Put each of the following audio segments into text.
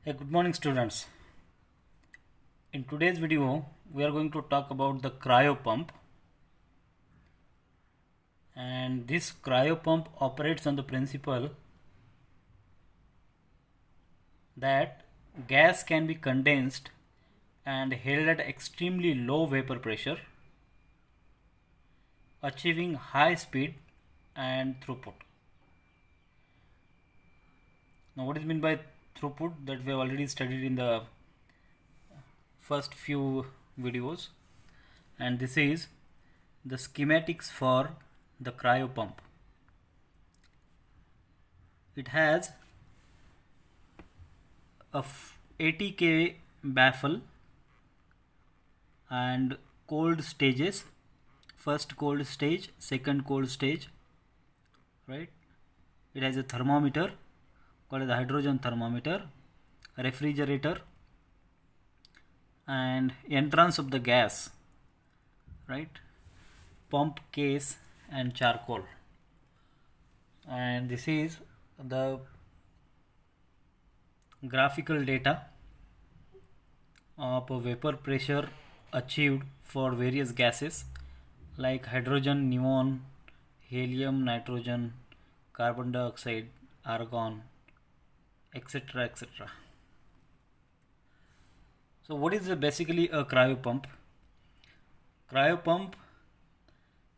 Hey, good morning, students. In today's video, we are going to talk about the cryo pump. And this cryo pump operates on the principle that gas can be condensed and held at extremely low vapor pressure, achieving high speed and throughput. Now, what is meant by throughput? That we have already studied in the first few videos, and this is the schematics for the cryo pump. It has a 80K baffle and cold stages. First cold stage, second cold stage, right? It has a thermometer called as a hydrogen thermometer, a refrigerator, and entrance of the gas, right? Pump case and charcoal. And this is the graphical data of vapor pressure achieved for various gases like hydrogen, neon, helium, nitrogen, carbon dioxide, argon, etc. etc. So what is basically a cryo pump? Cryo pump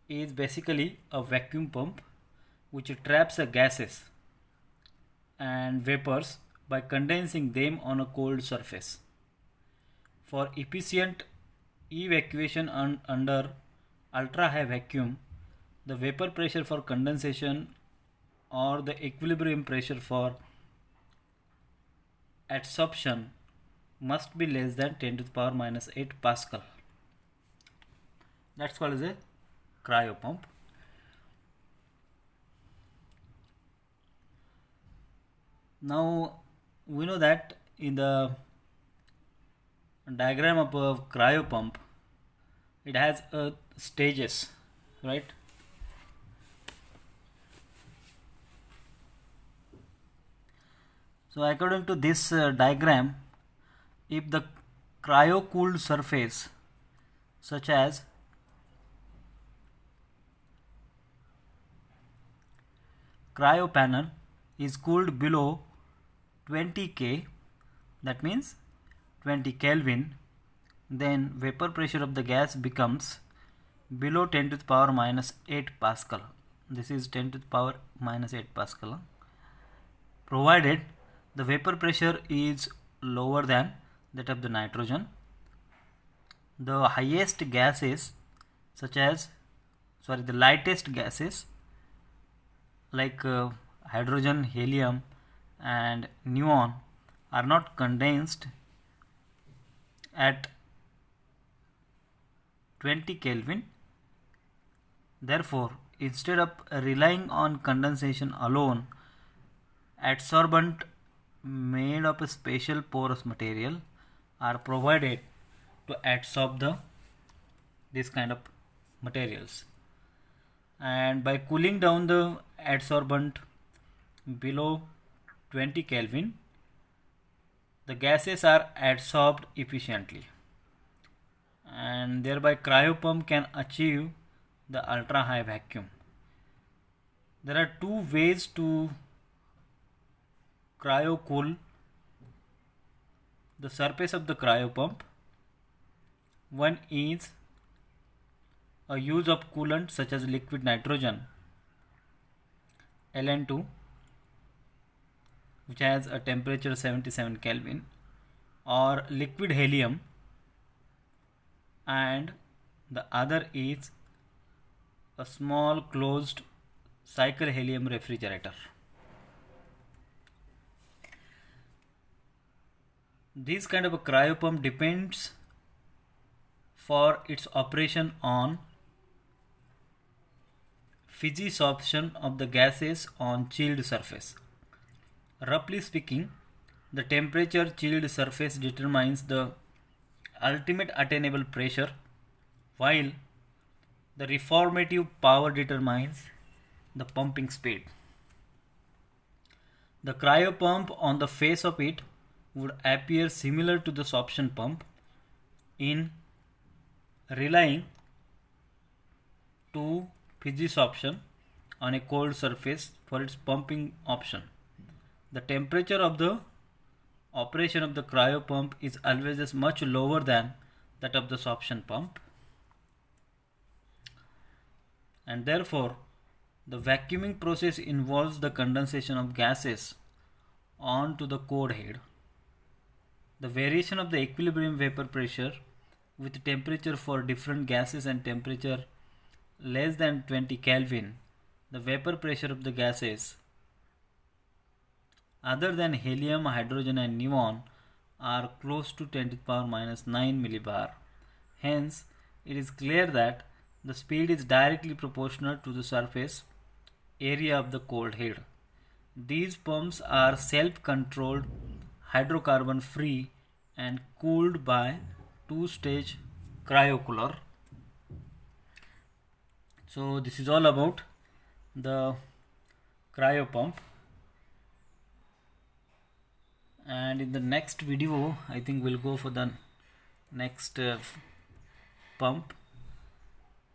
is basically a vacuum pump which traps the gases and vapors by condensing them on a cold surface. For efficient evacuation under ultra high vacuum, the vapor pressure for condensation or the equilibrium pressure for adsorption must be less than 10 to the power minus 8 Pascal. That's called as a cryo pump. Now we know that in the diagram of a cryo pump, it has stages, right? So according to this diagram, if the cryo cooled surface such as cryo panel is cooled below 20K, that means 20 Kelvin, then vapor pressure of the gas becomes below 10 to the power minus 8 Pascal. This is 10 to the power minus 8 Pascal. Provided the vapor pressure is lower than that of the nitrogen. The highest gases the lightest gases like hydrogen, helium and neon are not condensed at 20 Kelvin. Therefore, instead of relying on condensation alone, adsorbent made of a special porous material are provided to adsorb this kind of materials. And by cooling down the adsorbent below 20 Kelvin, the gases are adsorbed efficiently, and thereby cryo pump can achieve the ultra high vacuum. There are two ways to cryo cool the surface of the cryo pump. One is a use of coolant such as liquid nitrogen LN2, which has a temperature 77 Kelvin, or liquid helium, and the other is a small closed cycle helium refrigerator. This kind of a cryo pump depends for its operation on physisorption of the gases on chilled surface. Roughly speaking, the temperature chilled surface determines the ultimate attainable pressure, while the reformative power determines the pumping speed. The cryo pump on the face of it would appear similar to the sorption pump in relying to physisorption on a cold surface for its pumping option. The temperature of the operation of the cryo pump is always much lower than that of the sorption pump, and therefore the vacuuming process involves the condensation of gases onto the cold head. The variation of the equilibrium vapor pressure with temperature for different gases and temperature less than 20 Kelvin, the vapor pressure of the gases other than helium, hydrogen and neon are close to 10 to the power minus 9 millibar. Hence, it is clear that the speed is directly proportional to the surface area of the cold head. These pumps are self-controlled, hydrocarbon free and cooled by two-stage cryocooler. So this is all about the cryo pump, and in the next video I think we'll go for the next pump.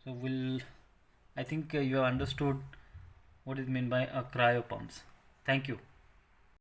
So I think you have understood what is meant by cryo pumps. Thank you.